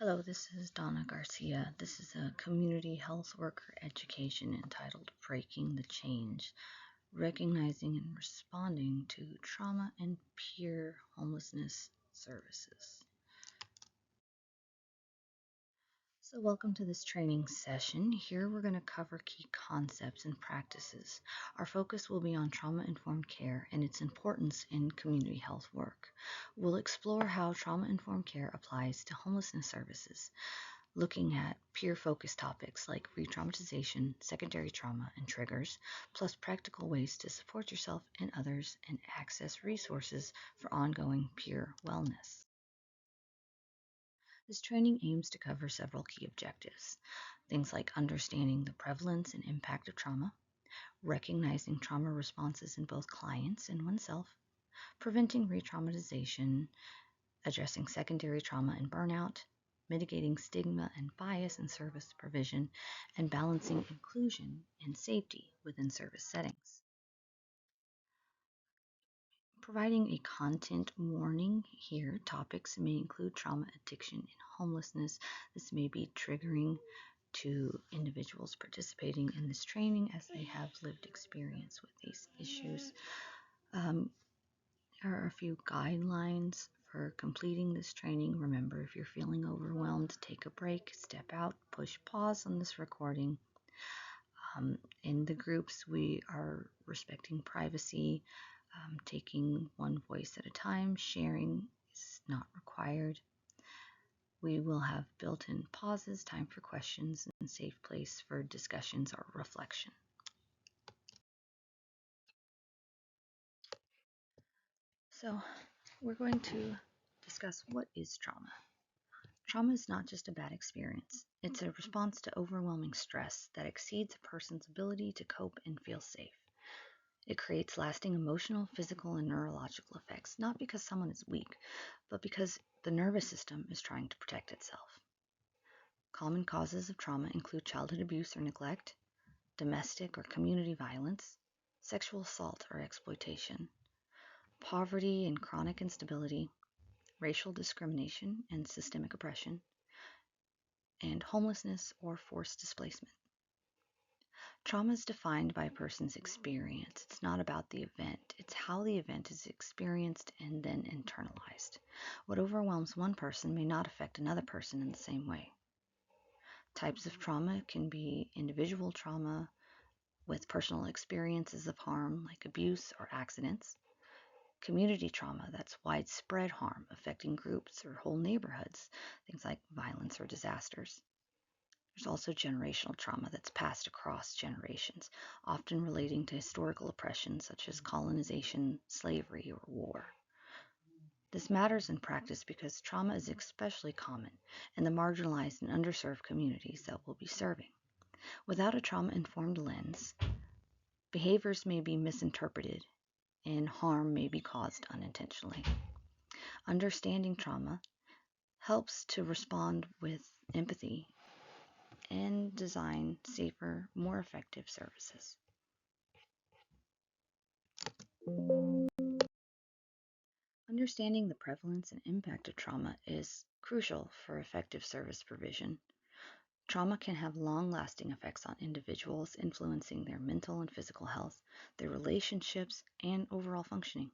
Hello, this is Donna Garcia. This is a community health worker education entitled Breaking the Change, Recognizing and Responding to Trauma and Peer Homelessness Services. So welcome to this training session. Here we're going to cover key concepts and practices. Our focus will be on trauma-informed care and its importance in community health work. We'll explore how trauma-informed care applies to homelessness services, looking at peer-focused topics like re-traumatization, secondary trauma, and triggers, plus practical ways to support yourself and others and access resources for ongoing peer wellness. This training aims to cover several key objectives, things like understanding the prevalence and impact of trauma, recognizing trauma responses in both clients and oneself, preventing re-traumatization, addressing secondary trauma and burnout, mitigating stigma and bias in service provision, and balancing inclusion and safety within service settings. Providing a content warning here, topics may include trauma, addiction, and homelessness. This may be triggering to individuals participating in this training as they have lived experience with these issues. There are a few guidelines for completing this training. Remember, if you're feeling overwhelmed, take a break, step out, push pause on this recording. In the groups, we are respecting privacy, taking one voice at a time. Sharing is not required. We will have built-in pauses, time for questions, and safe place for discussions or reflection. So we're going to discuss what is trauma. Trauma is not just a bad experience. It's a response to overwhelming stress that exceeds a person's ability to cope and feel safe. It creates lasting emotional, physical, and neurological effects, not because someone is weak, but because the nervous system is trying to protect itself. Common causes of trauma include childhood abuse or neglect, domestic or community violence, sexual assault or exploitation, poverty and chronic instability, racial discrimination and systemic oppression, and homelessness or forced displacement. Trauma is defined by a person's experience. It's not about the event. It's how the event is experienced and then internalized. What overwhelms one person may not affect another person in the same way. Types of trauma can be individual trauma with personal experiences of harm like abuse or accidents, community trauma, that's widespread harm affecting groups or whole neighborhoods, things like violence or disasters. There's also generational trauma that's passed across generations, often relating to historical oppression such as colonization, slavery, or war. This matters in practice because trauma is especially common in the marginalized and underserved communities that we'll be serving. Without a trauma-informed lens, behaviors may be misinterpreted and harm may be caused unintentionally. Understanding trauma helps to respond with empathy and design safer, more effective services. Understanding the prevalence and impact of trauma is crucial for effective service provision. Trauma can have long-lasting effects on individuals, influencing their mental and physical health, their relationships, and overall functioning.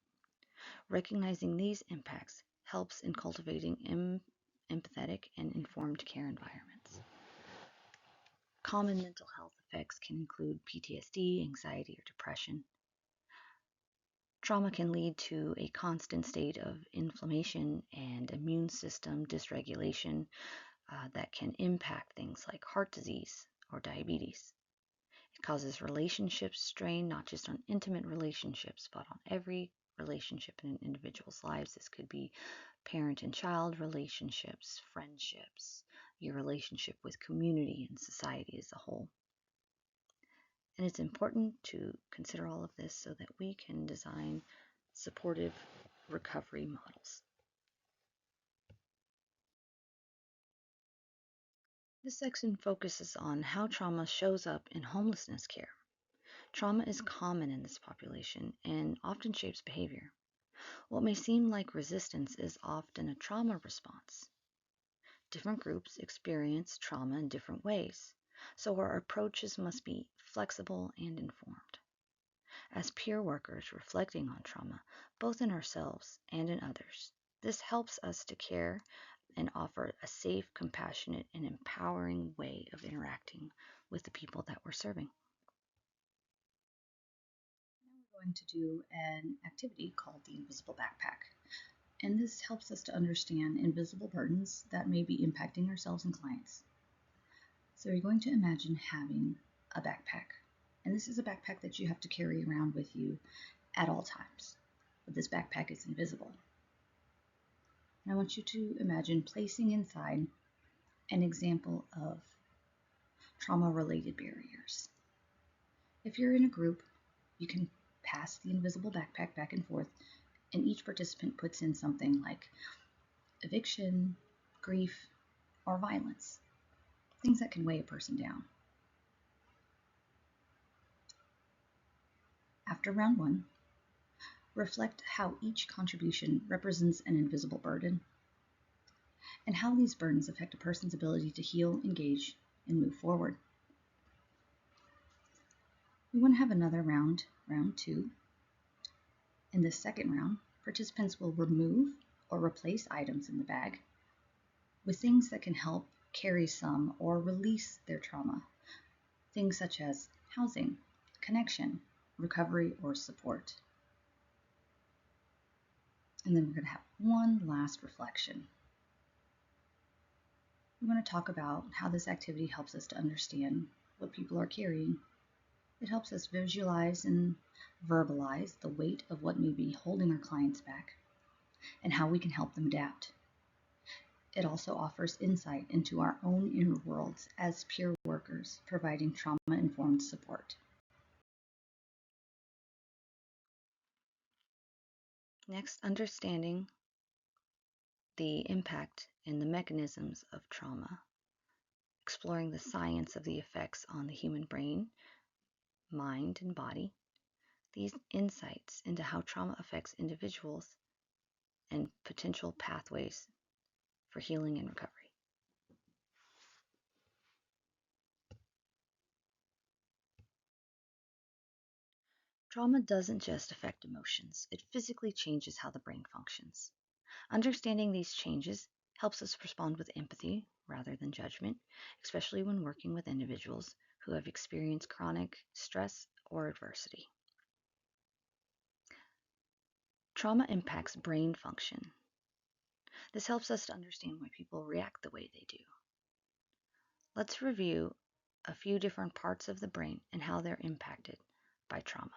Recognizing these impacts helps in cultivating empathetic and informed care environments. Common mental health effects can include PTSD, anxiety, or depression. Trauma can lead to a constant state of inflammation and immune system dysregulation that can impact things like heart disease or diabetes. It causes relationship strain, not just on intimate relationships, but on every relationship in an individual's lives. This could be parent and child relationships, friendships, your relationship with community and society as a whole. And it's important to consider all of this so that we can design supportive recovery models. This section focuses on how trauma shows up in homelessness care. Trauma is common in this population and often shapes behavior. What may seem like resistance is often a trauma response. Different groups experience trauma in different ways, so our approaches must be flexible and informed. As peer workers reflecting on trauma, both in ourselves and in others, this helps us to care and offer a safe, compassionate, and empowering way of interacting with the people that we're serving. Now we're going to do an activity called the invisible backpack. And this helps us to understand invisible burdens that may be impacting ourselves and clients. So you're going to imagine having a backpack. And this is a backpack that you have to carry around with you at all times. But this backpack is invisible. And I want you to imagine placing inside an example of trauma-related barriers. If you're in a group, you can pass the invisible backpack back and forth, and each participant puts in something like eviction, grief, or violence, things that can weigh a person down. After round one, reflect how each contribution represents an invisible burden and how these burdens affect a person's ability to heal, engage, and move forward. We want to have another round, round two. In this second round, participants will remove or replace items in the bag with things that can help carry some or release their trauma. Things such as housing, connection, recovery, or support. And then we're going to have one last reflection. We want to talk about how this activity helps us to understand what people are carrying. It helps us visualize and verbalize the weight of what may be holding our clients back and how we can help them adapt. It also offers insight into our own inner worlds as peer workers, providing trauma-informed support. Next, understanding the impact and the mechanisms of trauma, exploring the science of the effects on the human brain, mind, and body. These insights into how trauma affects individuals and potential pathways for healing and recovery. Trauma doesn't just affect emotions, it physically changes how the brain functions. Understanding these changes helps us respond with empathy rather than judgment, especially when working with individuals who have experienced chronic stress or adversity. Trauma impacts brain function. This helps us to understand why people react the way they do. Let's review a few different parts of the brain and how they're impacted by trauma.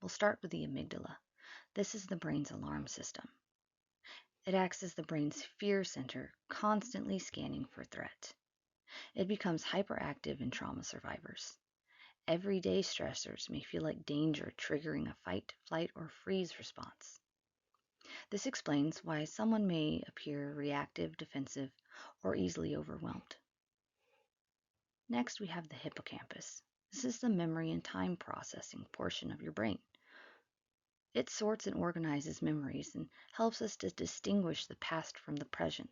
We'll start with the amygdala. This is the brain's alarm system. It acts as the brain's fear center, constantly scanning for threat. It becomes hyperactive in trauma survivors. Everyday stressors may feel like danger, triggering a fight, flight, or freeze response. This explains why someone may appear reactive, defensive, or easily overwhelmed. Next, we have the hippocampus. This is the memory and time processing portion of your brain. It sorts and organizes memories and helps us to distinguish the past from the present.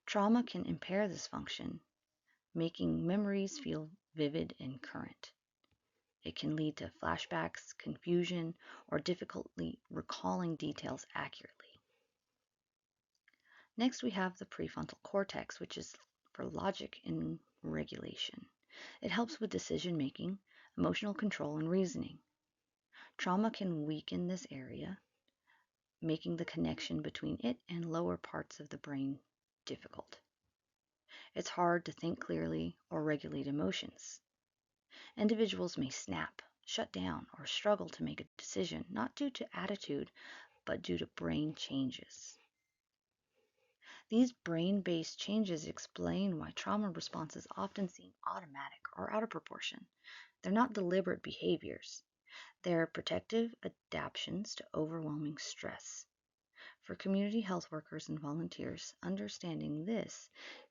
Trauma can impair this function, making memories feel vivid and current. It can lead to flashbacks, confusion, or difficulty recalling details accurately. Next, we have the prefrontal cortex, which is for logic and regulation. It helps with decision making, emotional control, and reasoning. Trauma can weaken this area, making the connection between it and lower parts of the brain difficult. It's hard to think clearly or regulate emotions. Individuals may snap, shut down, or struggle to make a decision, not due to attitude, but due to brain changes. These brain-based changes explain why trauma responses often seem automatic or out of proportion. They're not deliberate behaviors. They're protective adaptations to overwhelming stress. For community health workers and volunteers, understanding this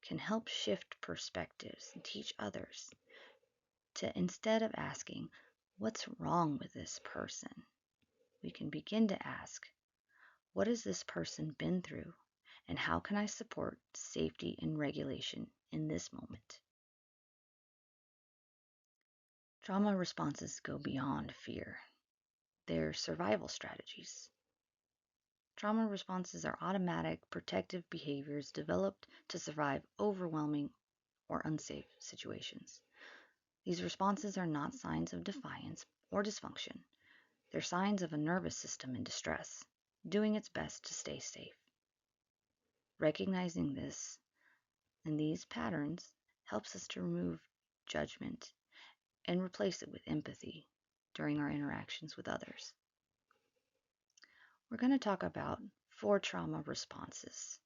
can help shift perspectives and teach others to, instead of asking, "What's wrong with this person?" we can begin to ask, "What has this person been through? And how can I support safety and regulation in this moment? Trauma responses go beyond fear. They're survival strategies. Trauma responses are automatic, protective behaviors developed to survive overwhelming or unsafe situations. These responses are not signs of defiance or dysfunction. They're signs of a nervous system in distress, doing its best to stay safe. Recognizing this and these patterns helps us to remove judgment and replace it with empathy during our interactions with others. We're going to talk about 4 trauma responses.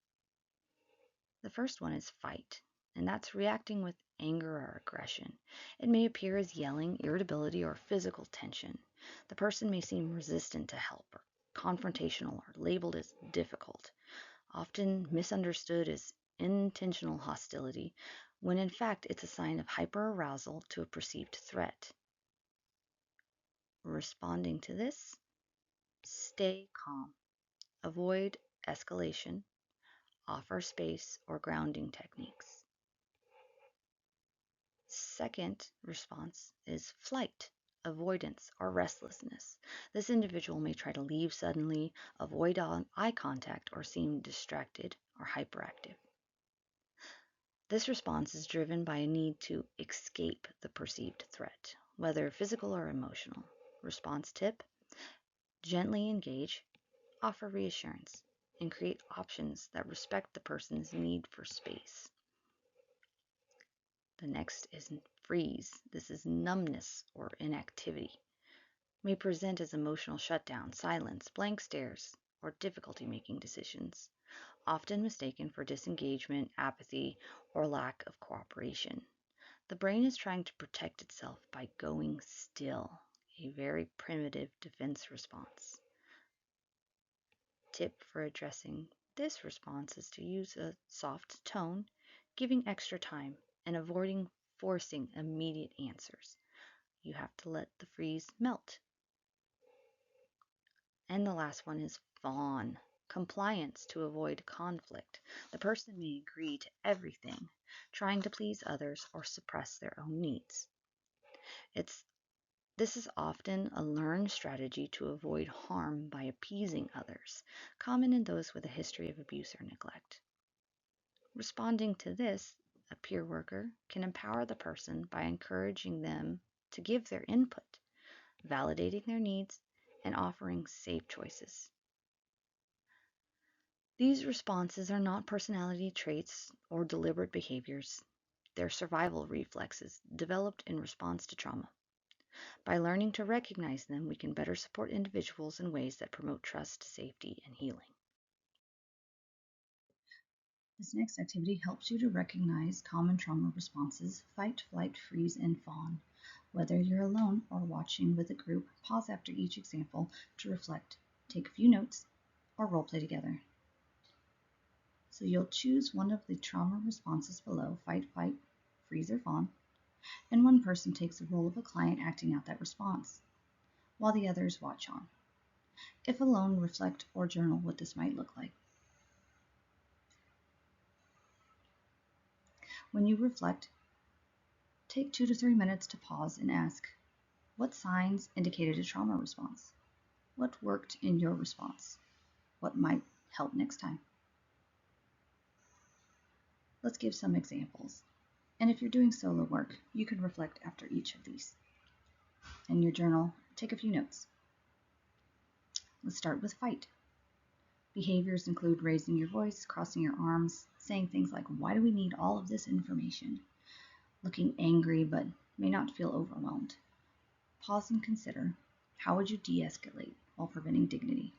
The first one is fight, and that's reacting with anger or aggression. It may appear as yelling, irritability, or physical tension. The person may seem resistant to help or confrontational or labeled as difficult, often misunderstood as intentional hostility, when in fact it's a sign of hyperarousal to a perceived threat. Responding to this, stay calm. Avoid escalation. Offer space or grounding techniques. Second response is flight, avoidance, or restlessness. This individual may try to leave suddenly, avoid eye contact, or seem distracted or hyperactive. This response is driven by a need to escape the perceived threat, whether physical or emotional. Response tip: gently engage, offer reassurance, and create options that respect the person's need for space. The next is freeze. This is numbness or inactivity. May present as emotional shutdown, silence, blank stares, or difficulty making decisions, often mistaken for disengagement, apathy, or lack of cooperation. The brain is trying to protect itself by going still, a very primitive defense response. Tip for addressing this response is to use a soft tone, giving extra time, and avoiding forcing immediate answers. You have to let the freeze melt. And the last one is fawn, compliance to avoid conflict. The person may agree to everything, trying to please others or suppress their own needs. This is often a learned strategy to avoid harm by appeasing others, common in those with a history of abuse or neglect. Responding to this, a peer worker can empower the person by encouraging them to give their input, validating their needs, and offering safe choices. These responses are not personality traits or deliberate behaviors. They're survival reflexes developed in response to trauma. By learning to recognize them, we can better support individuals in ways that promote trust, safety, and healing. This next activity helps you to recognize common trauma responses: fight, flight, freeze, and fawn. Whether you're alone or watching with a group, pause after each example to reflect, take a few notes, or role play together. So you'll choose one of the trauma responses below: fight, flight, freeze, or fawn, and one person takes the role of a client acting out that response, while the others watch on. If alone, reflect or journal what this might look like. When you reflect, take 2 to 3 minutes to pause and ask, what signs indicated a trauma response? What worked in your response? What might help next time? Let's give some examples. And if you're doing solo work, you can reflect after each of these. In your journal, take a few notes. Let's start with fight. Behaviors include raising your voice, crossing your arms, saying things like, why do we need all of this information? Looking angry but may not feel overwhelmed. Pause and consider, how would you de-escalate while preventing dignity?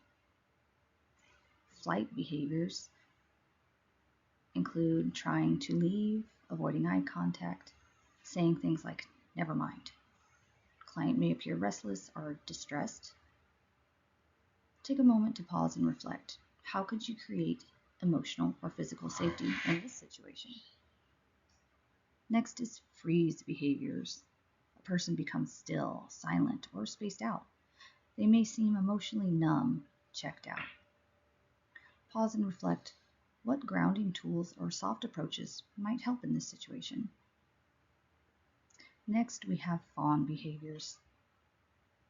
Flight behaviors include trying to leave, avoiding eye contact, saying things like, never mind. Client may appear restless or distressed. Take a moment to pause and reflect. How could you create emotional or physical safety in this situation? Next is freeze behaviors. A person becomes still, silent, or spaced out. They may seem emotionally numb, checked out. Pause and reflect. What grounding tools or soft approaches might help in this situation? Next, we have fawn behaviors.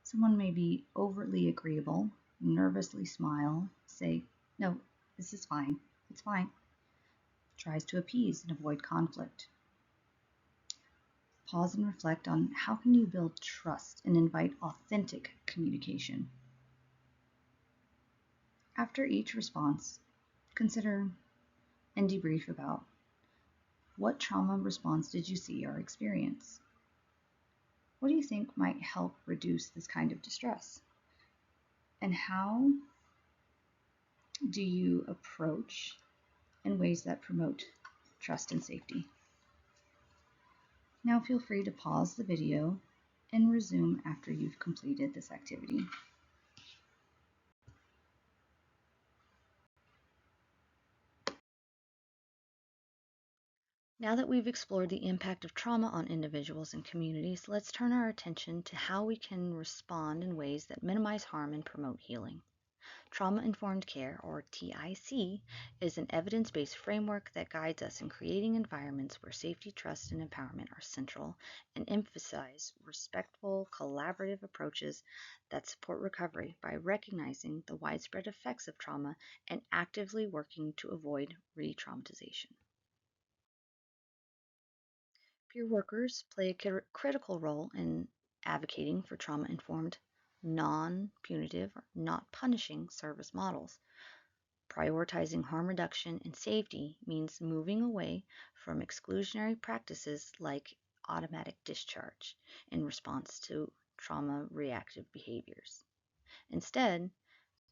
Someone may be overtly agreeable, nervously smile, say, "No, this is fine, it's fine," tries to appease and avoid conflict. Pause and reflect on how can you build trust and invite authentic communication. After each response, consider and debrief about what trauma response did you see or experience? What do you think might help reduce this kind of distress? And how do you approach in ways that promote trust and safety? Now feel free to pause the video and resume after you've completed this activity. Now that we've explored the impact of trauma on individuals and communities, let's turn our attention to how we can respond in ways that minimize harm and promote healing. Trauma-informed care, or TIC, is an evidence-based framework that guides us in creating environments where safety, trust, and empowerment are central and emphasize respectful, collaborative approaches that support recovery by recognizing the widespread effects of trauma and actively working to avoid re-traumatization. Peer workers play a critical role in advocating for trauma-informed, non-punitive, or not punishing service models. Prioritizing harm reduction and safety means moving away from exclusionary practices like automatic discharge in response to trauma-reactive behaviors. Instead,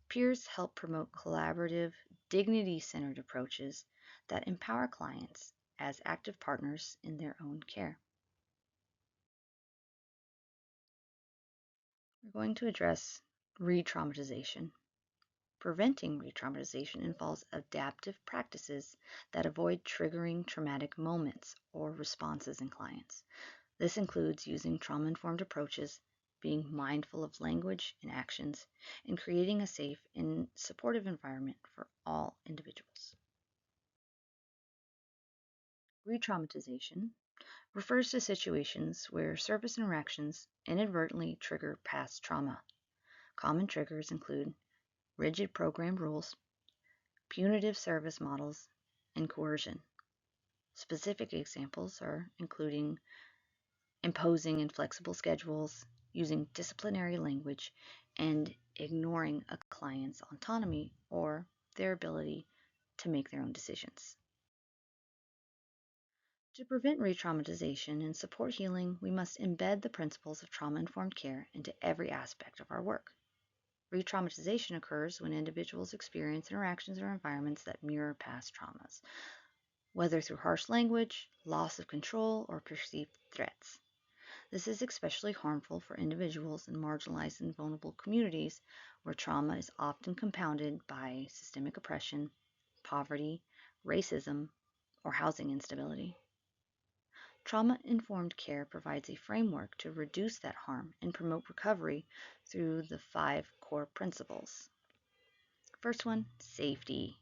peers help promote collaborative, dignity-centered approaches that empower clients as active partners in their own care. We're going to address re-traumatization. Preventing re-traumatization involves adaptive practices that avoid triggering traumatic moments or responses in clients. This includes using trauma-informed approaches, being mindful of language and actions, and creating a safe and supportive environment for all individuals. Re-traumatization refers to situations where service interactions inadvertently trigger past trauma. Common triggers include rigid program rules, punitive service models, and coercion. Specific examples are including imposing inflexible schedules, using disciplinary language, and ignoring a client's autonomy or their ability to make their own decisions. To prevent re-traumatization and support healing, we must embed the principles of trauma-informed care into every aspect of our work. Re-traumatization occurs when individuals experience interactions or environments that mirror past traumas, whether through harsh language, loss of control, or perceived threats. This is especially harmful for individuals in marginalized and vulnerable communities where trauma is often compounded by systemic oppression, poverty, racism, or housing instability. Trauma-informed care provides a framework to reduce that harm and promote recovery through the 5 core principles. First one, safety.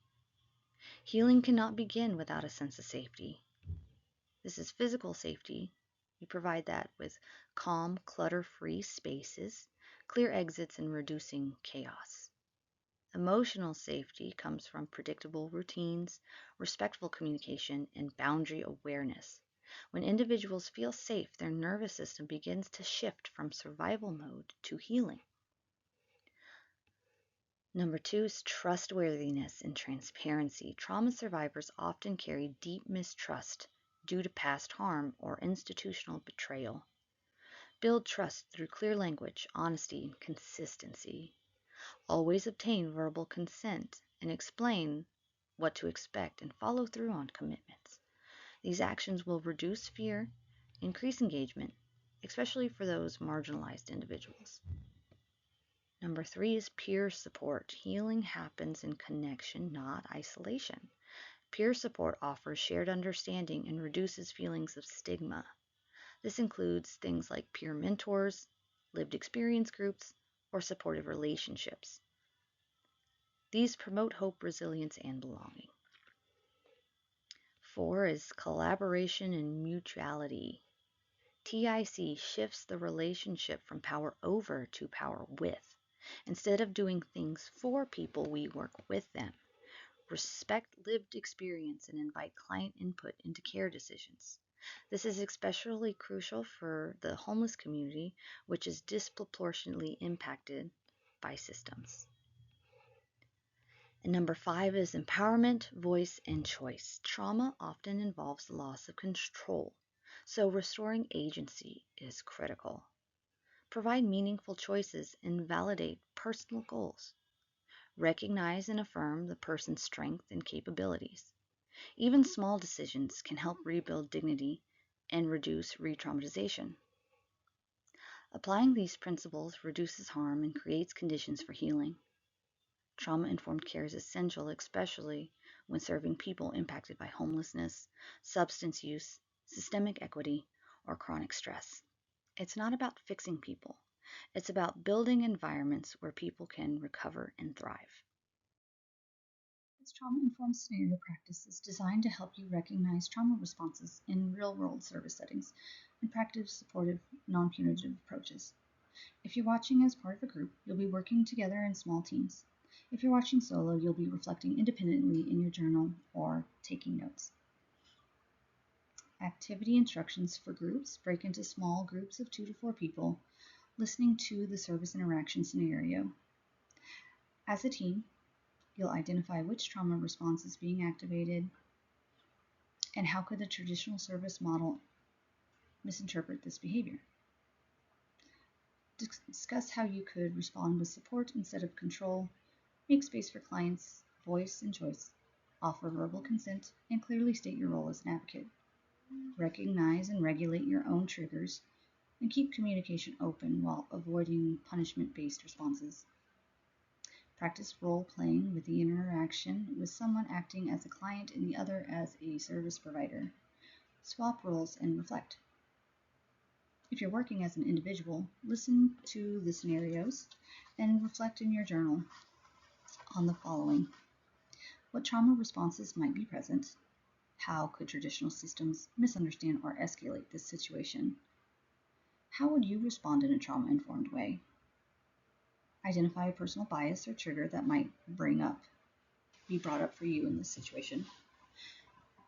Healing cannot begin without a sense of safety. This is physical safety. We provide that with calm, clutter-free spaces, clear exits, and reducing chaos. Emotional safety comes from predictable routines, respectful communication, and boundary awareness. When individuals feel safe, their nervous system begins to shift from survival mode to healing. Number 2 is trustworthiness and transparency. Trauma survivors often carry deep mistrust due to past harm or institutional betrayal. Build trust through clear language, honesty, and consistency. Always obtain verbal consent and explain what to expect and follow through on commitments. These actions will reduce fear, increase engagement, especially for those marginalized individuals. Number 3 is peer support. Healing happens in connection, not isolation. Peer support offers shared understanding and reduces feelings of stigma. This includes things like peer mentors, lived experience groups, or supportive relationships. These promote hope, resilience, and belonging. 4 is collaboration and mutuality. TIC shifts the relationship from power over to power with. Instead of doing things for people, we work with them. Respect lived experience and invite client input into care decisions. This is especially crucial for the homeless community, which is disproportionately impacted by systems. And number 5 is empowerment, voice, and choice. Trauma often involves the loss of control, so restoring agency is critical. Provide meaningful choices and validate personal goals. Recognize and affirm the person's strength and capabilities. Even small decisions can help rebuild dignity and reduce re-traumatization. Applying these principles reduces harm and creates conditions for healing. Trauma-informed care is essential, especially when serving people impacted by homelessness, substance use, systemic equity, or chronic stress. It's not about fixing people. It's about building environments where people can recover and thrive. This trauma-informed scenario practice is designed to help you recognize trauma responses in real-world service settings and practice supportive, non-punitive approaches. If you're watching as part of a group, you'll be working together in small teams. If you're watching solo, you'll be reflecting independently in your journal or taking notes. Activity instructions for groups break into small groups of 2 to 4 people, listening to the service interaction scenario. As a team, you'll identify which trauma response is being activated and how could the traditional service model misinterpret this behavior. Discuss how you could respond with support instead of control, make space for clients' voice and choice, offer verbal consent, and clearly state your role as an advocate. Recognize and regulate your own triggers, and keep communication open while avoiding punishment-based responses. Practice role-playing with the interaction with someone acting as a client and the other as a service provider. Swap roles and reflect. If you're working as an individual, listen to the scenarios and reflect in your journal on the following. What trauma responses might be present? How could traditional systems misunderstand or escalate this situation? How would you respond in a trauma-informed way? Identify a personal bias or trigger that might be brought up for you in this situation.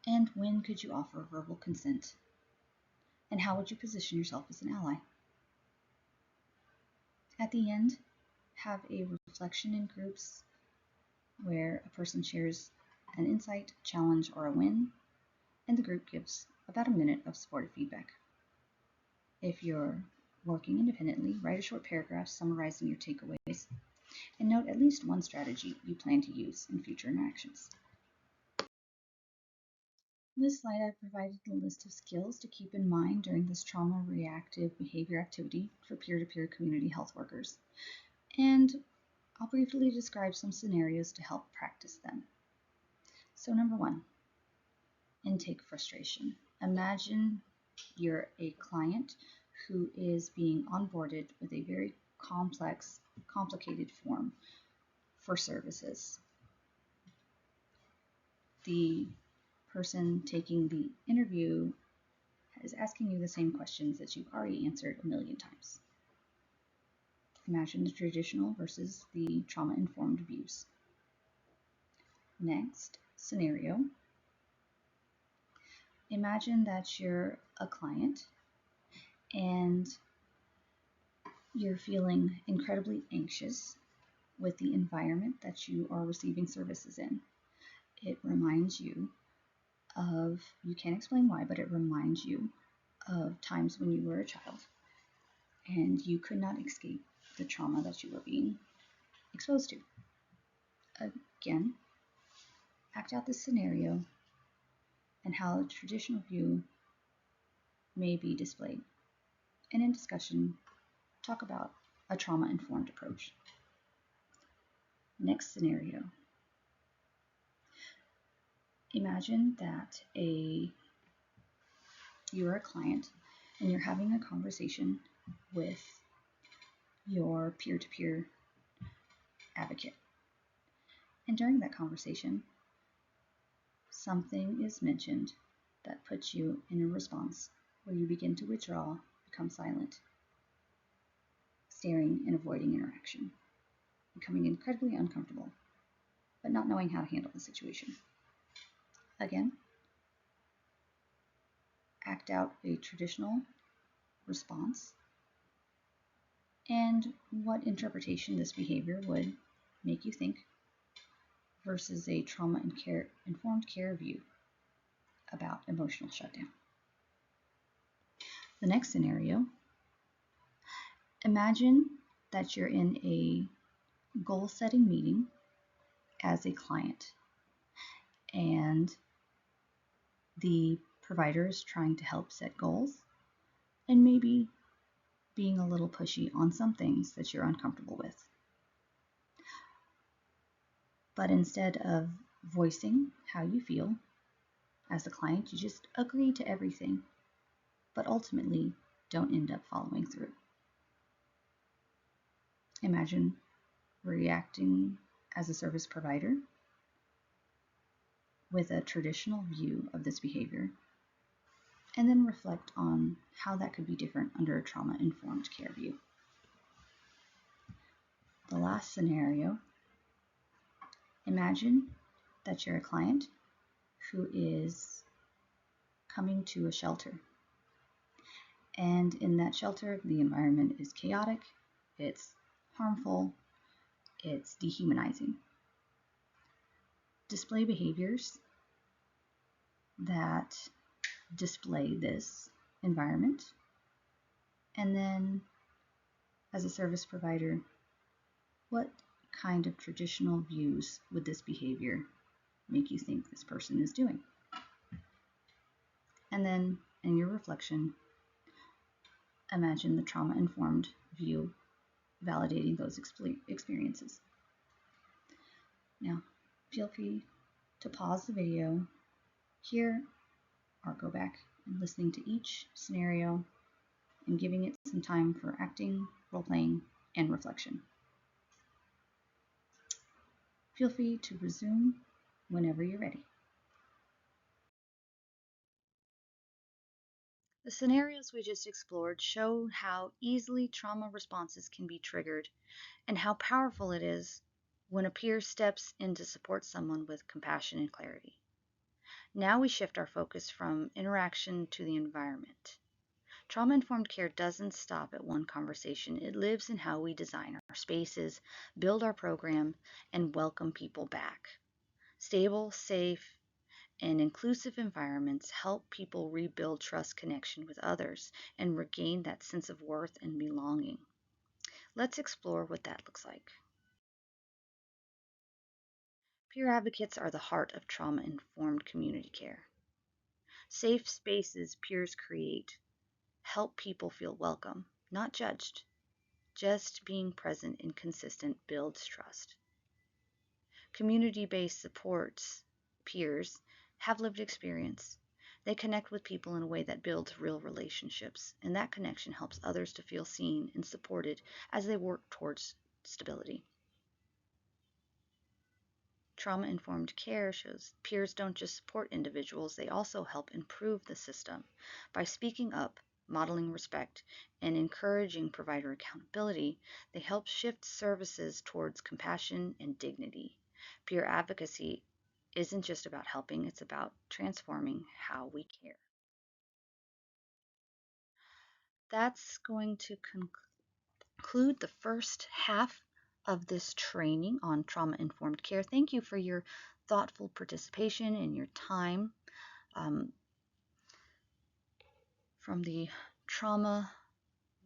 And when could you offer verbal consent? And how would you position yourself as an ally? At the end, have a reflection in groups where a person shares an insight, challenge, or a win, and the group gives about a minute of supportive feedback. If you're working independently, write a short paragraph summarizing your takeaways, and note at least one strategy you plan to use in future interactions. In this slide, I've provided a list of skills to keep in mind during this trauma-reactive behavior activity for peer-to-peer community health workers, and I'll briefly describe some scenarios to help practice them. So number 1, intake frustration. Imagine you're a client who is being onboarded with a very complicated form for services. The person taking the interview is asking you the same questions that you've already answered a million times. Imagine the traditional versus the trauma-informed views. Next scenario. Imagine that you're a client and you're feeling incredibly anxious with the environment that you are receiving services in. It reminds you of, you can't explain why, but it reminds you of times when you were a child and you could not escape the trauma that you were being exposed to. Again, act out this scenario and how the traditional view may be displayed. And in discussion, talk about a trauma-informed approach. Next scenario. Imagine that you're a client and you're having a conversation with your peer-to-peer advocate. And during that conversation, something is mentioned that puts you in a response where you begin to withdraw, become silent, staring and avoiding interaction, becoming incredibly uncomfortable, but not knowing how to handle the situation. Again, act out a traditional response and what interpretation this behavior would make you think versus a trauma-informed care view about emotional shutdown. The next scenario, imagine that you're in a goal-setting meeting as a client and the provider is trying to help set goals and maybe being a little pushy on some things that you're uncomfortable with. But instead of voicing how you feel as a client, you just agree to everything, but ultimately don't end up following through. Imagine reacting as a service provider with a traditional view of this behavior, and then reflect on how that could be different under a trauma-informed care view. The last scenario, imagine that you're a client who is coming to a shelter. And in that shelter, the environment is chaotic, it's harmful, it's dehumanizing. Display behaviors that display this environment. And then, as a service provider, what kind of traditional views would this behavior make you think this person is doing? And then, in your reflection, imagine the trauma-informed view validating those experiences. Now, feel free to pause the video here or go back and listening to each scenario and giving it some time for acting, role-playing, and reflection. Feel free to resume whenever you're ready. The scenarios we just explored show how easily trauma responses can be triggered and how powerful it is when a peer steps in to support someone with compassion and clarity. Now we shift our focus from interaction to the environment. Trauma-informed care doesn't stop at one conversation. It lives in how we design our spaces, build our program, and welcome people back. Stable, safe, and inclusive environments help people rebuild trust connection with others and regain that sense of worth and belonging. Let's explore what that looks like. Peer advocates are the heart of trauma-informed community care. Safe spaces peers create help people feel welcome, not judged. Just being present and consistent builds trust. Community-based supports peers have lived experience. They connect with people in a way that builds real relationships, and that connection helps others to feel seen and supported as they work towards stability. Trauma-informed care shows peers don't just support individuals, they also help improve the system. By speaking up, modeling respect, and encouraging provider accountability, they help shift services towards compassion and dignity. Peer advocacy isn't just about helping, it's about transforming how we care. That's going to conclude the first half of this training on trauma-informed care. Thank you for your thoughtful participation and your time. From the trauma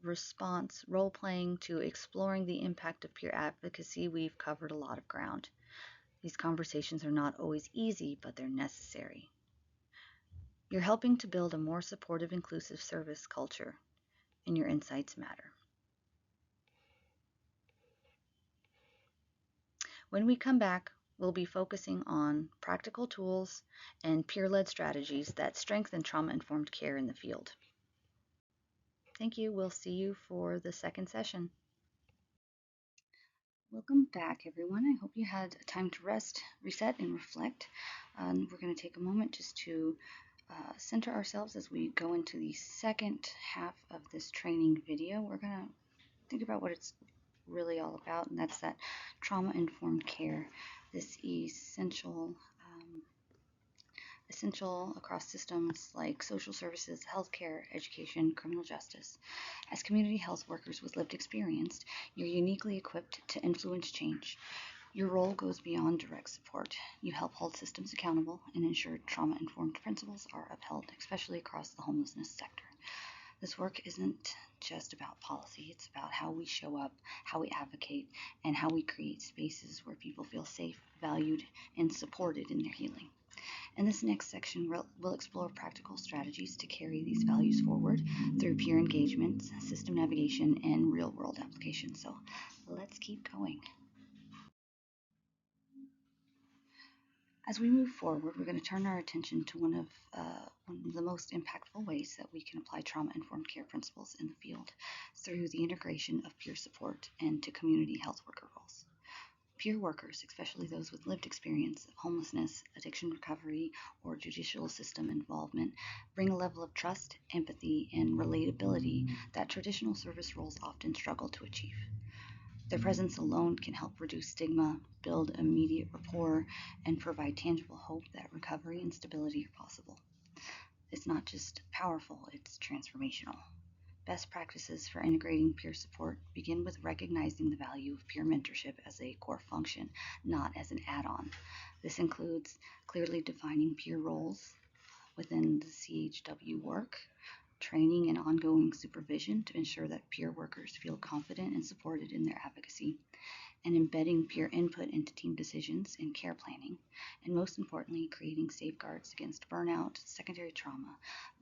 response role-playing to exploring the impact of peer advocacy, we've covered a lot of ground. These conversations are not always easy, but they're necessary. You're helping to build a more supportive, inclusive service culture, and your insights matter. When we come back, we'll be focusing on practical tools and peer-led strategies that strengthen trauma-informed care in the field. Thank you. We'll see you for the second session. Welcome back, everyone. I hope you had time to rest, reset, and reflect. We're going to take a moment just to center ourselves as we go into the second half of this training video. We're going to think about what it's really all about, and that's that trauma-informed care, this essential across systems like social services, healthcare, education, criminal justice. As community health workers with lived experience, you're uniquely equipped to influence change. Your role goes beyond direct support. You help hold systems accountable and ensure trauma-informed principles are upheld, especially across the homelessness sector. This work isn't just about policy, it's about how we show up, how we advocate, and how we create spaces where people feel safe, valued, and supported in their healing. In this next section, we'll explore practical strategies to carry these values forward through peer engagement, system navigation, and real-world application. So let's keep going. As we move forward, we're going to turn our attention to one of the most impactful ways that we can apply trauma-informed care principles in the field through the integration of peer support into community health worker roles. Peer workers, especially those with lived experience of homelessness, addiction recovery, or judicial system involvement, bring a level of trust, empathy, and relatability that traditional service roles often struggle to achieve. Their presence alone can help reduce stigma, build immediate rapport, and provide tangible hope that recovery and stability are possible. It's not just powerful, it's transformational. Best practices for integrating peer support begin with recognizing the value of peer mentorship as a core function, not as an add-on. This includes clearly defining peer roles within the CHW work, training and ongoing supervision to ensure that peer workers feel confident and supported in their advocacy, and embedding peer input into team decisions and care planning, and most importantly, creating safeguards against burnout, secondary trauma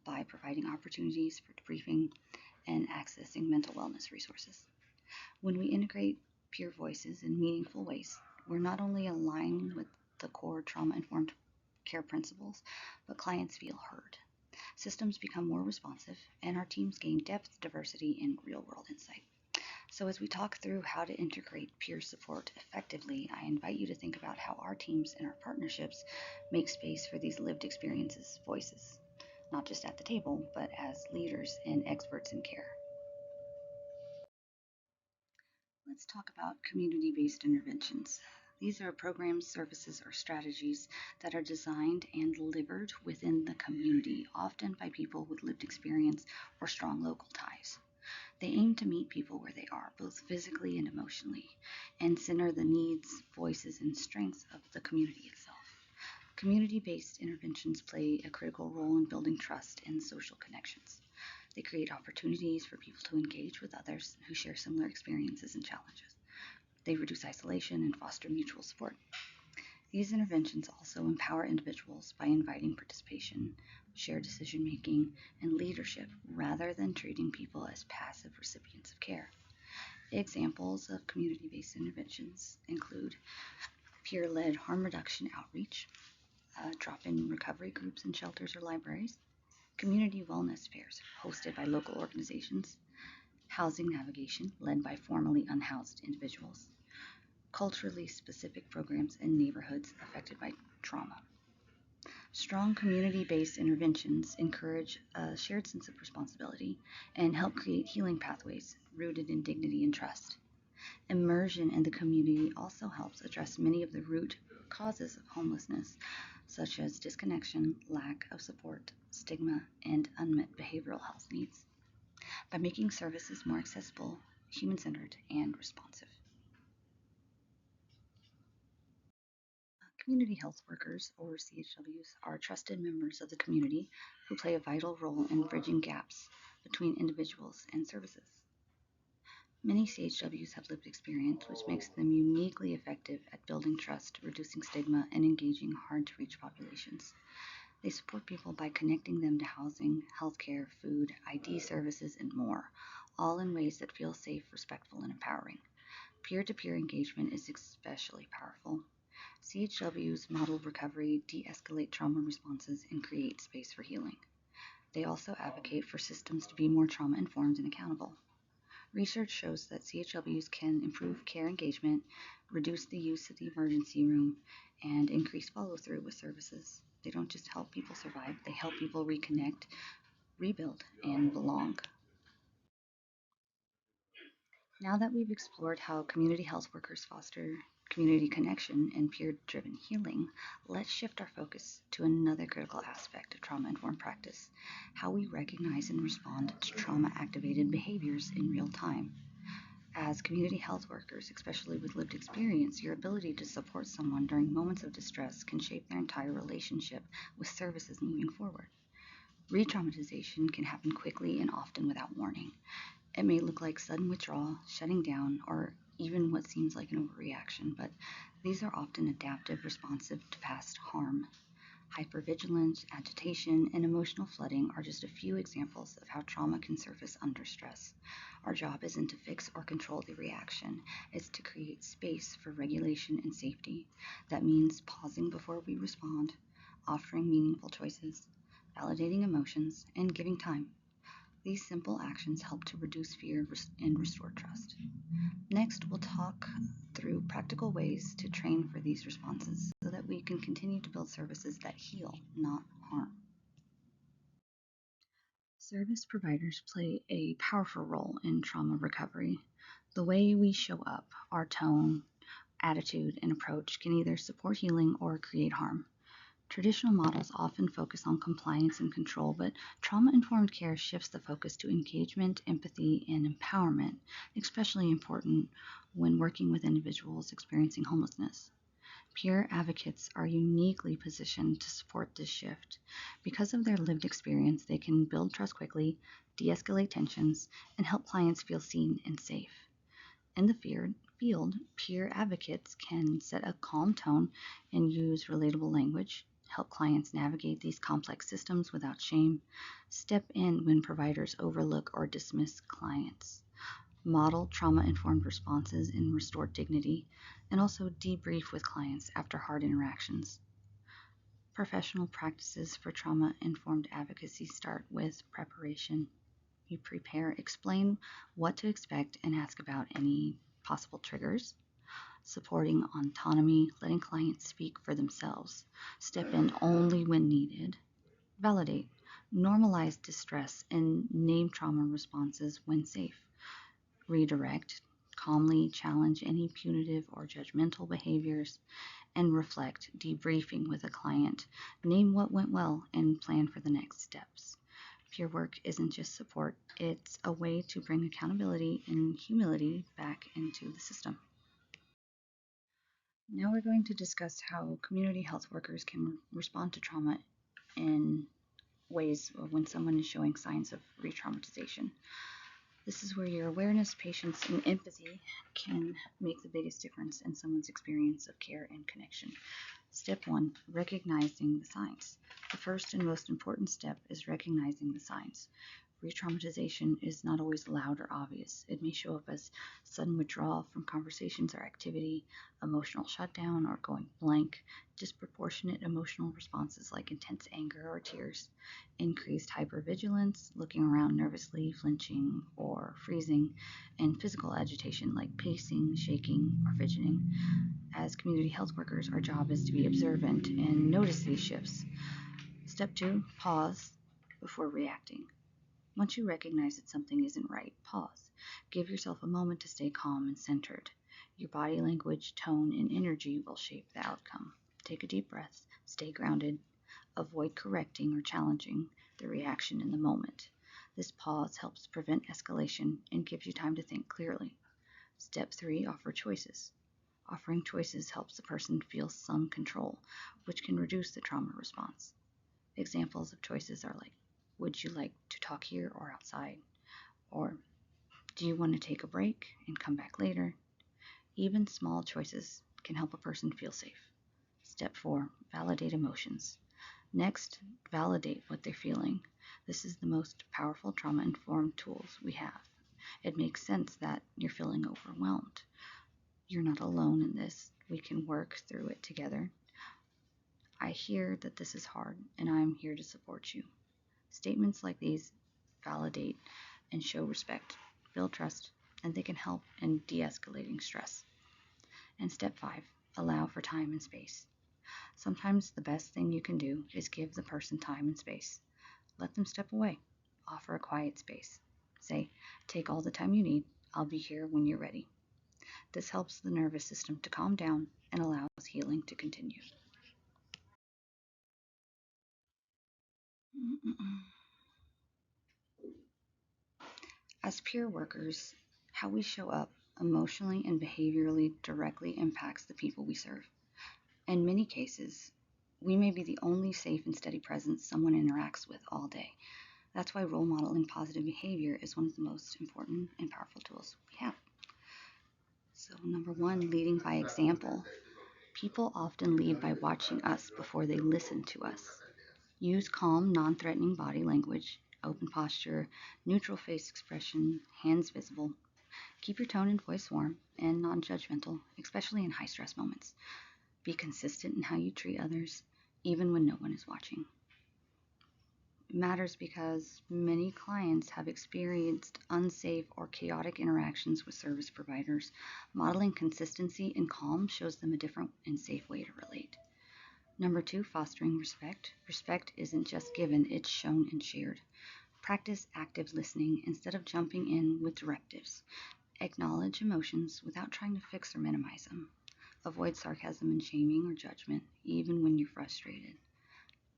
by providing opportunities for debriefing and accessing mental wellness resources. When we integrate peer voices in meaningful ways, we're not only aligning with the core trauma-informed care principles, but clients feel heard. Systems become more responsive, and our teams gain depth, diversity, and real-world insight. So as we talk through how to integrate peer support effectively, I invite you to think about how our teams and our partnerships make space for these lived experiences, voices, not just at the table, but as leaders and experts in care. Let's talk about community-based interventions. These are programs, services, or strategies that are designed and delivered within the community, often by people with lived experience or strong local ties. They aim to meet people where they are, both physically and emotionally, and center the needs, voices, and strengths of the community itself. Community-based interventions play a critical role in building trust and social connections. They create opportunities for people to engage with others who share similar experiences and challenges. They reduce isolation and foster mutual support. These interventions also empower individuals by inviting participation, shared decision-making, and leadership rather than treating people as passive recipients of care. Examples of community-based interventions include peer-led harm reduction outreach, drop-in recovery groups in shelters or libraries, community wellness fairs hosted by local organizations, housing navigation led by formerly unhoused individuals, culturally specific programs in neighborhoods affected by trauma. Strong community-based interventions encourage a shared sense of responsibility and help create healing pathways rooted in dignity and trust. Immersion in the community also helps address many of the root causes of homelessness, such as disconnection, lack of support, stigma, and unmet behavioral health needs, by making services more accessible, human-centered, and responsive. Community health workers, or CHWs, are trusted members of the community who play a vital role in bridging gaps between individuals and services. Many CHWs have lived experience, which makes them uniquely effective at building trust, reducing stigma, and engaging hard-to-reach populations. They support people by connecting them to housing, healthcare, food, ID services, and more, all in ways that feel safe, respectful, and empowering. Peer-to-peer engagement is especially powerful. CHWs model recovery, de-escalate trauma responses, and create space for healing. They also advocate for systems to be more trauma-informed and accountable. Research shows that CHWs can improve care engagement, reduce the use of the emergency room, and increase follow through with services. They don't just help people survive, they help people reconnect, rebuild, and belong. Now that we've explored how community health workers foster community connection and peer driven healing, let's shift our focus to another critical aspect of trauma informed practice: how we recognize and respond to trauma activated behaviors in real time. As community health workers, especially with lived experience, your ability to support someone during moments of distress can shape their entire relationship with services moving forward. Re traumatization can happen quickly and often without warning. It may look like sudden withdrawal, shutting down, or even what seems like an overreaction, but these are often adaptive, responsive to past harm. Hypervigilance, agitation, and emotional flooding are just a few examples of how trauma can surface under stress. Our job isn't to fix or control the reaction, it's to create space for regulation and safety. That means pausing before we respond, offering meaningful choices, validating emotions, and giving time. These simple actions help to reduce fear and restore trust. Next, we'll talk through practical ways to train for these responses so that we can continue to build services that heal, not harm. Service providers play a powerful role in trauma recovery. The way we show up, our tone, attitude, and approach can either support healing or create harm. Traditional models often focus on compliance and control, but trauma informed care shifts the focus to engagement, empathy, and empowerment, especially important when working with individuals experiencing homelessness. Peer advocates are uniquely positioned to support this shift. Because of their lived experience, they can build trust quickly, de escalate tensions, and help clients feel seen and safe. In the field, peer advocates can set a calm tone and use relatable language, help clients navigate these complex systems without shame, step in when providers overlook or dismiss clients, model trauma informed responses and restore dignity, and also debrief with clients after hard interactions. Professional practices for trauma informed advocacy start with preparation. You prepare, explain what to expect, and ask about any possible triggers. Supporting autonomy, letting clients speak for themselves. Step in only when needed. Validate, normalize distress, and name trauma responses when safe. Redirect, calmly challenge any punitive or judgmental behaviors, and reflect, debriefing with a client. Name what went well and plan for the next steps. Peer work isn't just support, it's a way to bring accountability and humility back into the system. Now we're going to discuss how community health workers can respond to trauma in ways when someone is showing signs of re traumatization. This is where your awareness, patience, and empathy can make the biggest difference in someone's experience of care and connection. Step 1: recognizing the signs. The first and most important step is recognizing the signs. Re-traumatization is not always loud or obvious. It may show up as sudden withdrawal from conversations or activity, emotional shutdown or going blank, disproportionate emotional responses like intense anger or tears, increased hypervigilance, looking around nervously, flinching or freezing, and physical agitation like pacing, shaking, or fidgeting. As community health workers, our job is to be observant and notice these shifts. Step 2: pause before reacting. Once you recognize that something isn't right, pause. Give yourself a moment to stay calm and centered. Your body language, tone, and energy will shape the outcome. Take a deep breath, stay grounded, avoid correcting or challenging the reaction in the moment. This pause helps prevent escalation and gives you time to think clearly. Step 3: offer choices. Offering choices helps the person feel some control, which can reduce the trauma response. Examples of choices are like, would you like to talk here or outside? Or, do you want to take a break and come back later? Even small choices can help a person feel safe. Step 4: validate emotions. Next, validate what they're feeling. This is the most powerful trauma-informed tools we have. It makes sense that you're feeling overwhelmed. You're not alone in this. We can work through it together. I hear that this is hard, and I'm here to support you. Statements like these validate and show respect, build trust, and they can help in de-escalating stress. And step 5, allow for time and space. Sometimes the best thing you can do is give the person time and space. Let them step away. Offer a quiet space. Say, take all the time you need. I'll be here when you're ready. This helps the nervous system to calm down and allows healing to continue. As peer workers, how we show up emotionally and behaviorally directly impacts the people we serve. In many cases, we may be the only safe and steady presence someone interacts with all day. That's why role modeling positive behavior is one of the most important and powerful tools we have. So, number 1, leading by example. People often lead by watching us before they listen to us. Use calm, non-threatening body language, open posture, neutral face expression, hands visible. Keep your tone and voice warm and non-judgmental, especially in high-stress moments. Be consistent in how you treat others, even when no one is watching. It matters because many clients have experienced unsafe or chaotic interactions with service providers. Modeling consistency and calm shows them a different and safe way to relate. Number 2, fostering respect. Respect isn't just given, it's shown and shared. Practice active listening instead of jumping in with directives. Acknowledge emotions without trying to fix or minimize them. Avoid sarcasm and shaming or judgment, even when you're frustrated.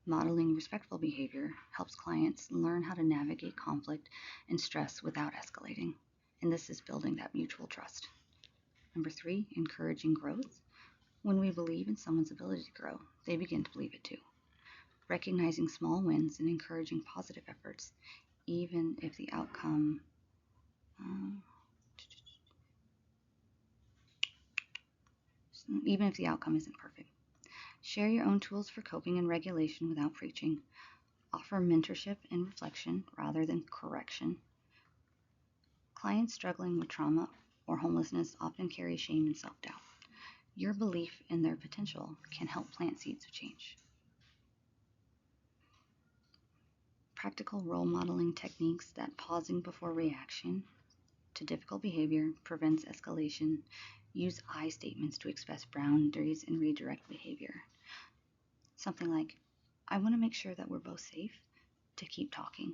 Modeling respectful behavior helps clients learn how to navigate conflict and stress without escalating, and this is building that mutual trust. Number 3, encouraging growth. When we believe in someone's ability to grow, they begin to believe it too. Recognizing small wins and encouraging positive efforts, even if the outcome isn't perfect. Share your own tools for coping and regulation without preaching. Offer mentorship and reflection rather than correction. Clients struggling with trauma or homelessness often carry shame and self-doubt. Your belief in their potential can help plant seeds of change. Practical role modeling techniques that pausing before reaction to difficult behavior prevents escalation. Use I statements to express boundaries and redirect behavior. Something like, I want to make sure that we're both safe to keep talking.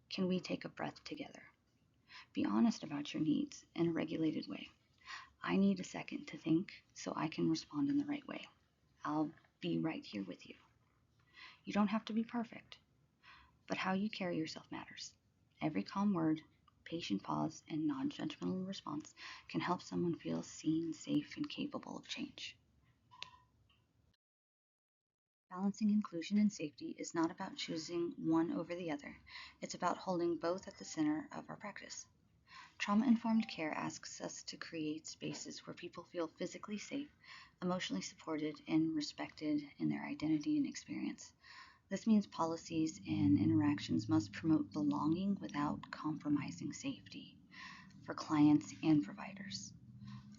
Can we take a breath together? Be honest about your needs in a regulated way. I need a second to think so I can respond in the right way. I'll be right here with you. You don't have to be perfect, but how you carry yourself matters. Every calm word, patient pause, and non-judgmental response can help someone feel seen, safe, and capable of change. Balancing inclusion and safety is not about choosing one over the other. It's about holding both at the center of our practice. Trauma-informed care asks us to create spaces where people feel physically safe, emotionally supported, and respected in their identity and experience. This means policies and interactions must promote belonging without compromising safety for clients and providers.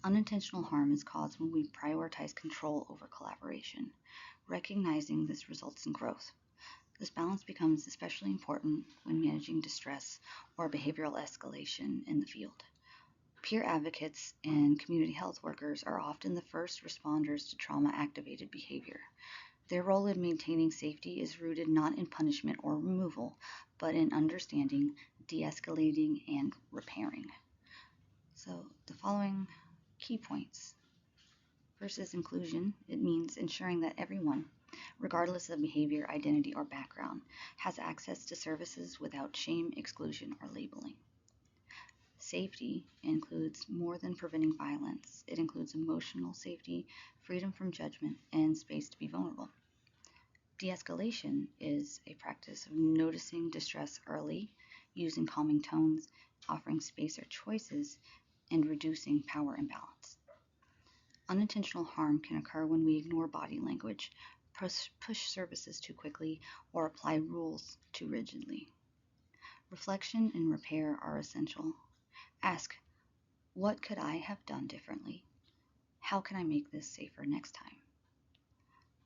Unintentional harm is caused when we prioritize control over collaboration. Recognizing this results in growth. This balance becomes especially important when managing distress or behavioral escalation in the field. Peer advocates and community health workers are often the first responders to trauma-activated behavior. Their role in maintaining safety is rooted not in punishment or removal, but in understanding, de-escalating, and repairing. So the following key points. First is inclusion. It means ensuring that everyone, regardless of behavior, identity, or background, has access to services without shame, exclusion, or labeling. Safety includes more than preventing violence. It includes emotional safety, freedom from judgment, and space to be vulnerable. De-escalation is a practice of noticing distress early, using calming tones, offering space or choices, and reducing power imbalance. Unintentional harm can occur when we ignore body language, push services too quickly, or apply rules too rigidly. Reflection and repair are essential. Ask, what could I have done differently? How can I make this safer next time?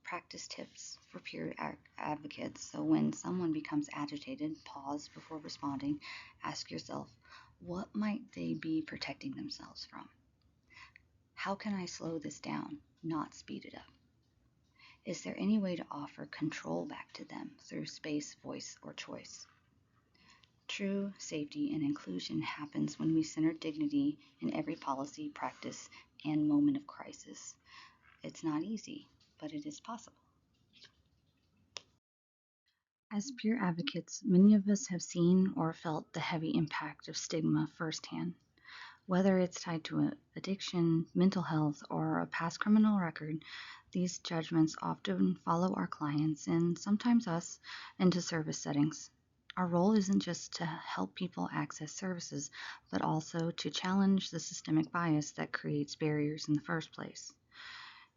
Practice tips for peer advocates. So when someone becomes agitated, pause before responding. Ask yourself, What might they be protecting themselves from? How can I slow this down, not speed it up? Is there any way to offer control back to them through space, voice, or choice? True safety and inclusion happens when we center dignity in every policy, practice, and moment of crisis. It's not easy, but it is possible. As peer advocates, many of us have seen or felt the heavy impact of stigma firsthand. Whether it's tied to addiction, mental health, or a past criminal record, these judgments often follow our clients and sometimes us into service settings. Our role isn't just to help people access services, but also to challenge the systemic bias that creates barriers in the first place.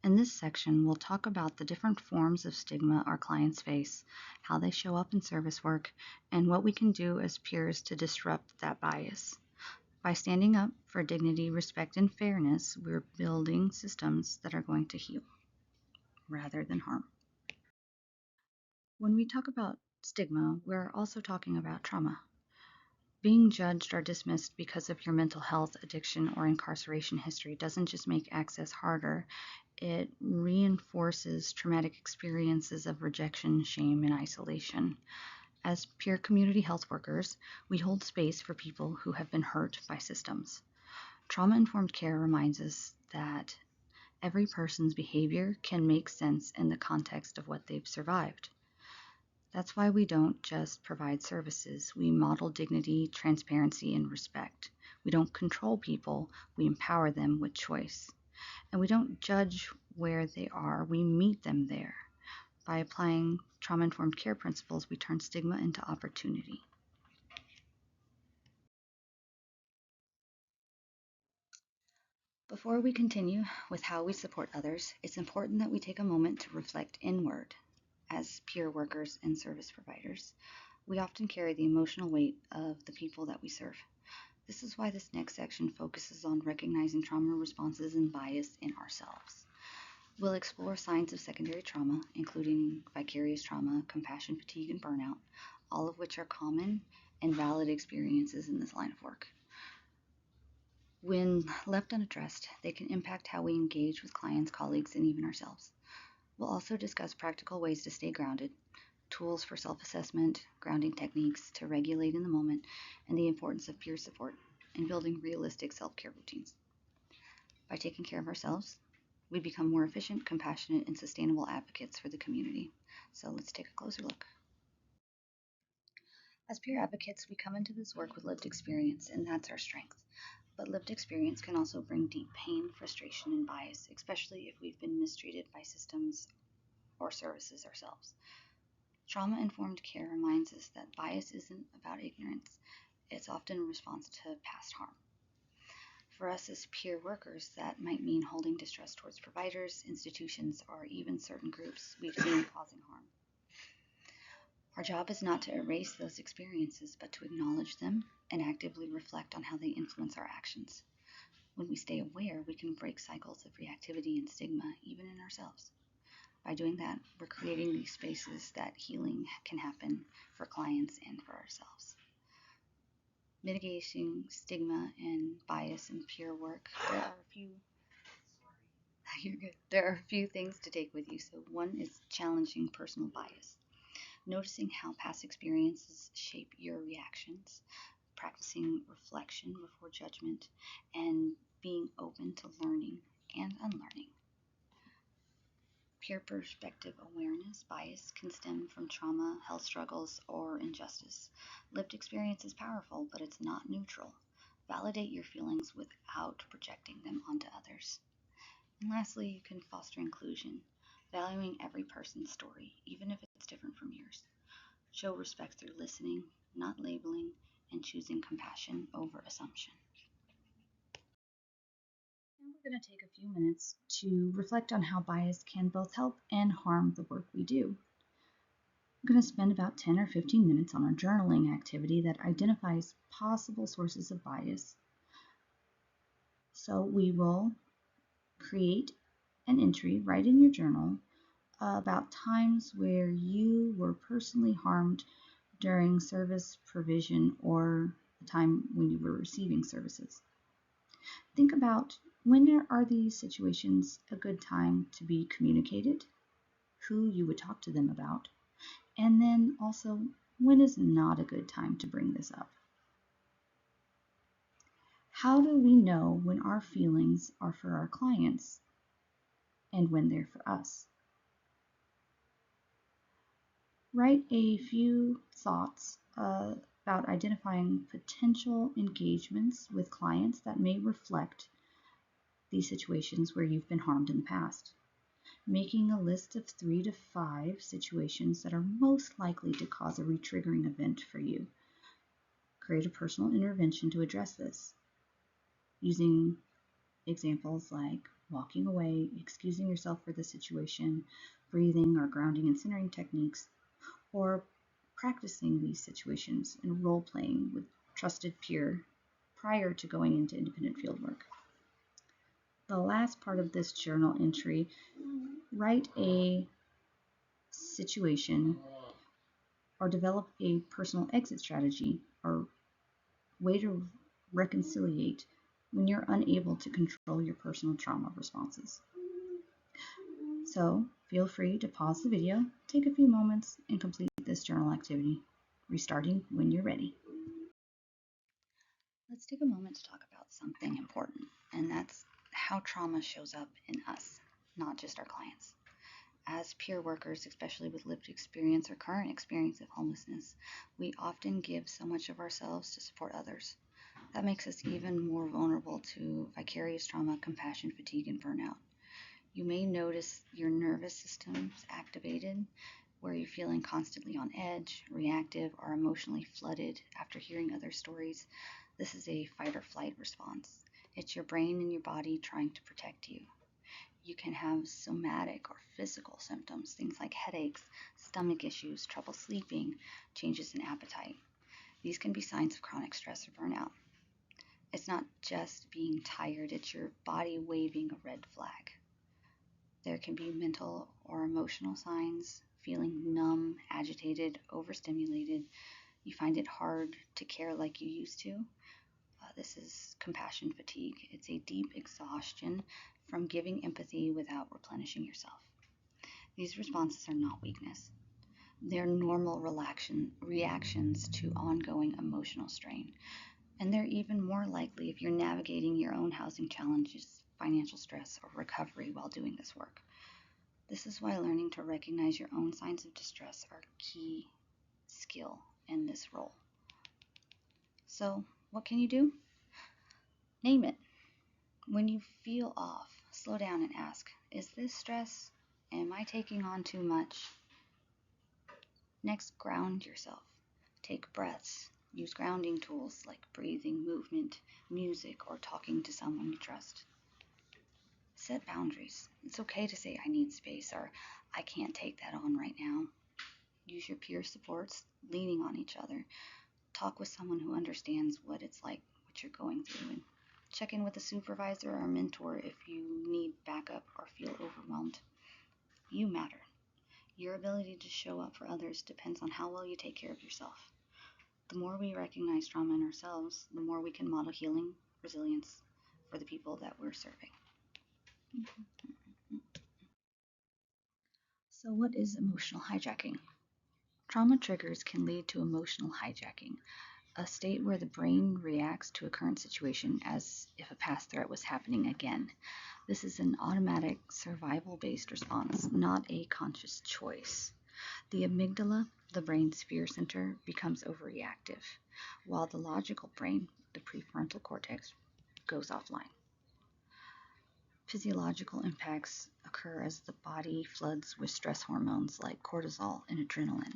In this section, we'll talk about the different forms of stigma our clients face, how they show up in service work, and what we can do as peers to disrupt that bias. By standing up for dignity, respect, and fairness, we're building systems that are going to heal rather than harm. When we talk about stigma, we're also talking about trauma. Being judged or dismissed because of your mental health, addiction, or incarceration history doesn't just make access harder, it reinforces traumatic experiences of rejection, shame, and isolation. As peer community health workers, we hold space for people who have been hurt by systems. Trauma-informed care reminds us that every person's behavior can make sense in the context of what they've survived. That's why we don't just provide services. We model dignity, transparency, and respect. We don't control people, we empower them with choice. And we don't judge where they are, we meet them there. By applying trauma-informed care principles, we turn stigma into opportunity. Before we continue with how we support others, it's important that we take a moment to reflect inward. As peer workers and service providers, we often carry the emotional weight of the people that we serve. This is why this next section focuses on recognizing trauma responses and bias in ourselves. We'll explore signs of secondary trauma, including vicarious trauma, compassion fatigue, and burnout, all of which are common and valid experiences in this line of work. When left unaddressed, they can impact how we engage with clients, colleagues, and even ourselves. We'll also discuss practical ways to stay grounded, tools for self-assessment, grounding techniques to regulate in the moment, and the importance of peer support and building realistic self-care routines. By taking care of ourselves, we become more efficient, compassionate, and sustainable advocates for the community. So let's take a closer look. As peer advocates, we come into this work with lived experience, and that's our strength. But lived experience can also bring deep pain, frustration, and bias, especially if we've been mistreated by systems or services ourselves. Trauma-informed care reminds us that bias isn't about ignorance. It's often a response to past harm. For us as peer workers, that might mean holding distrust towards providers, institutions, or even certain groups we've seen causing harm. Our job is not to erase those experiences, but to acknowledge them and actively reflect on how they influence our actions. When we stay aware, we can break cycles of reactivity and stigma, even in ourselves. By doing that, we're creating these spaces that healing can happen for clients and for ourselves. Mitigating stigma and bias in peer work, there are a few things to take with you. So one is challenging personal bias. Noticing how past experiences shape your reactions, practicing reflection before judgment, and being open to learning and unlearning. Peer perspective awareness bias can stem from trauma, health struggles, or injustice. Lived experience is powerful, but it's not neutral. Validate your feelings without projecting them onto others. And lastly, you can foster inclusion, valuing every person's story, even if it's different from yours. Show respect through listening, not labeling, and choosing compassion over assumption. Now we're going to take a few minutes to reflect on how bias can both help and harm the work we do. We're going to spend about 10 or 15 minutes on a journaling activity that identifies possible sources of bias. So we will create an entry right in your journal about times where you were personally harmed during service provision or the time when you were receiving services. Think about, when are these situations a good time to be communicated, who you would talk to them about, and then also when is not a good time to bring this up. How do we know when our feelings are for our clients and when they're for us? Write a few thoughts about identifying potential engagements with clients that may reflect these situations where you've been harmed in the past. Making a list of 3 to 5 situations that are most likely to cause a retriggering event for you. Create a personal intervention to address this, using examples like walking away, excusing yourself for the situation, breathing or grounding and centering techniques, or practicing these situations and role playing with trusted peer prior to going into independent fieldwork. The last part of this journal entry, write a situation or develop a personal exit strategy or way to reconciliate when you're unable to control your personal trauma responses. So feel free to pause the video, take a few moments, and complete this journal activity, restarting when you're ready. Let's take a moment to talk about something important, and that's how trauma shows up in us, not just our clients. As peer workers, especially with lived experience or current experience of homelessness, we often give so much of ourselves to support others. That makes us even more vulnerable to vicarious trauma, compassion fatigue, and burnout. You may notice your nervous system's activated, where you're feeling constantly on edge, reactive, or emotionally flooded after hearing other stories. This is a fight or flight response. It's your brain and your body trying to protect you. You can have somatic or physical symptoms, things like headaches, stomach issues, trouble sleeping, changes in appetite. These can be signs of chronic stress or burnout. It's not just being tired, it's your body waving a red flag. There can be mental or emotional signs, feeling numb, agitated, overstimulated. You find it hard to care like you used to. This is compassion fatigue. It's a deep exhaustion from giving empathy without replenishing yourself. These responses are not weakness. They're normal reactions to ongoing emotional strain. And they're even more likely if you're navigating your own housing challenges, financial stress, or recovery while doing this work. This is why learning to recognize your own signs of distress are a key skill in this role. So, what can you do? Name it. When you feel off, slow down and ask, is this stress? Am I taking on too much? Next, ground yourself. Take breaths. Use grounding tools like breathing, movement, music, or talking to someone you trust. Set boundaries. It's okay to say I need space or I can't take that on right now. Use your peer supports, leaning on each other. Talk with someone who understands what it's like, what you're going through, and check in with a supervisor or mentor if you need backup or feel overwhelmed. You matter. Your ability to show up for others depends on how well you take care of yourself. The more we recognize trauma in ourselves, the more we can model healing, resilience for the people that we're serving. So, what is emotional hijacking? Trauma triggers can lead to emotional hijacking, a state where the brain reacts to a current situation as if a past threat was happening again. This is an automatic survival-based response, not a conscious choice. The amygdala, the brain's fear center, becomes overreactive, while the logical brain, the prefrontal cortex, goes offline. Physiological impacts occur as the body floods with stress hormones like cortisol and adrenaline,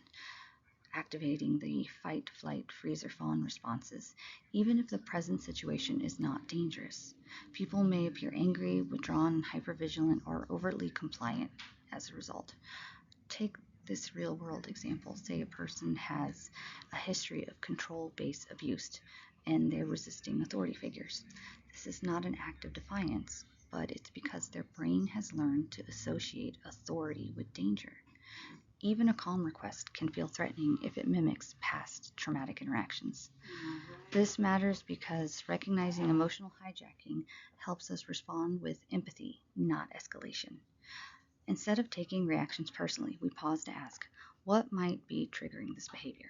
activating the fight, flight, freeze, or fawn responses, even if the present situation is not dangerous. People may appear angry, withdrawn, hypervigilant, or overtly compliant as a result. Take this real-world example. Say a person has a history of control-based abuse and they're resisting authority figures. This is not an act of defiance, but it's because their brain has learned to associate authority with danger. Even a calm request can feel threatening if it mimics past traumatic interactions. This matters because recognizing emotional hijacking helps us respond with empathy, not escalation. Instead of taking reactions personally, we pause to ask, what might be triggering this behavior?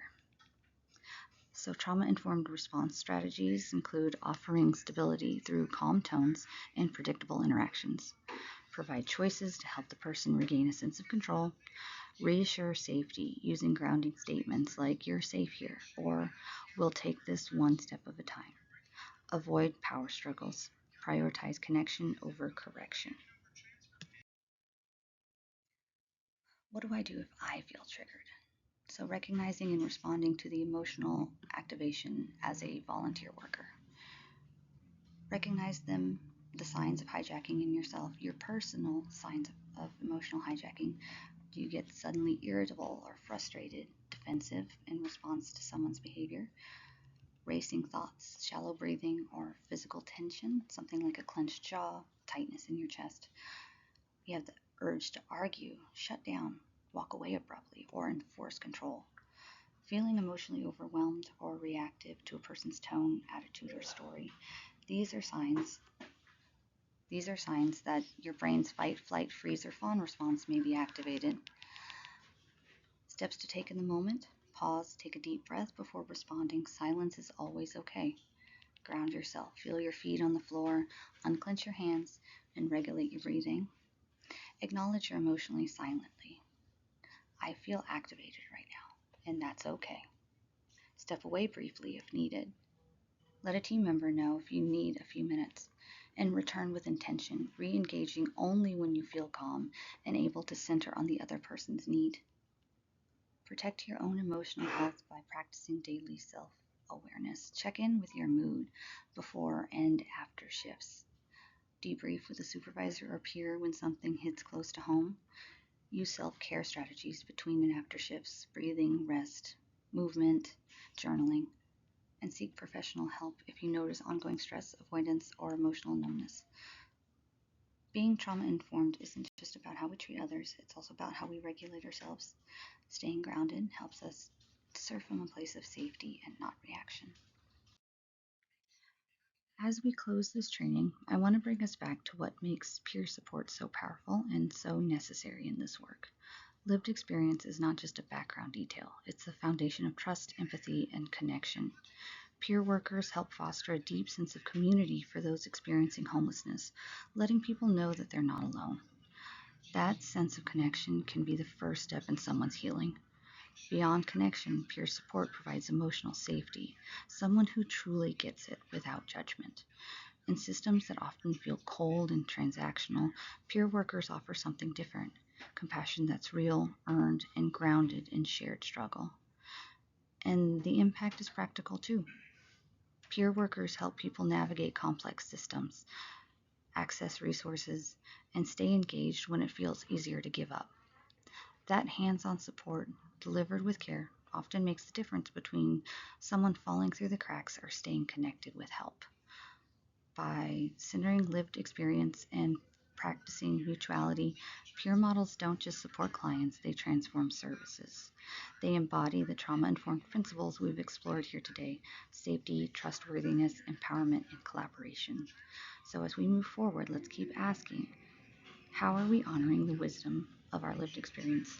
So, trauma-informed response strategies include offering stability through calm tones and predictable interactions, provide choices to help the person regain a sense of control, reassure safety using grounding statements like "you're safe here" or "we'll take this one step at a time." Avoid power struggles. Prioritize connection over correction. What do I do if I feel triggered? So, recognizing and responding to the emotional activation as a volunteer worker. Recognize the signs of hijacking in yourself, your personal signs of emotional hijacking. Do you get suddenly irritable or frustrated, defensive in response to someone's behavior? Racing thoughts, shallow breathing, or physical tension, something like a clenched jaw, tightness in your chest. You have the urge to argue, shut down, walk away abruptly, or enforce control. Feeling emotionally overwhelmed or reactive to a person's tone, attitude, or story. These are signs that your brain's fight, flight, freeze, or fawn response may be activated. Steps to take in the moment. Pause, take a deep breath before responding. Silence is always okay. Ground yourself. Feel your feet on the floor. Unclench your hands and regulate your breathing. Acknowledge you're emotionally silently. I feel activated right now, and that's okay. Step away briefly if needed. Let a team member know if you need a few minutes, and return with intention, re-engaging only when you feel calm and able to center on the other person's need. Protect your own emotional health by practicing daily self-awareness. Check in with your mood before and after shifts. Debrief with a supervisor or peer when something hits close to home. Use self-care strategies between and after shifts, breathing, rest, movement, journaling, and seek professional help if you notice ongoing stress, avoidance, or emotional numbness. Being trauma-informed isn't just about how we treat others, it's also about how we regulate ourselves. Staying grounded helps us to serve from a place of safety and not reaction. As we close this training, I want to bring us back to what makes peer support so powerful and so necessary in this work. Lived experience is not just a background detail, it's the foundation of trust, empathy, and connection. Peer workers help foster a deep sense of community for those experiencing homelessness, letting people know that they're not alone. That sense of connection can be the first step in someone's healing. Beyond connection, peer support provides emotional safety, someone who truly gets it without judgment. In systems that often feel cold and transactional, peer workers offer something different, compassion that's real, earned, and grounded in shared struggle. And the impact is practical too. Peer workers help people navigate complex systems, access resources, and stay engaged when it feels easier to give up. That hands-on support, delivered with care, often makes the difference between someone falling through the cracks or staying connected with help. By centering lived experience and practicing mutuality, peer models don't just support clients, they transform services. They embody the trauma-informed principles we've explored here today: safety, trustworthiness, empowerment, and collaboration. So as we move forward, let's keep asking, how are we honoring the wisdom of our lived experience?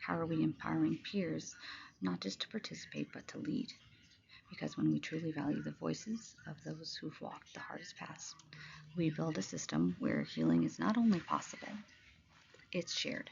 How are we empowering peers, not just to participate, but to lead? Because when we truly value the voices of those who've walked the hardest paths, we build a system where healing is not only possible, it's shared.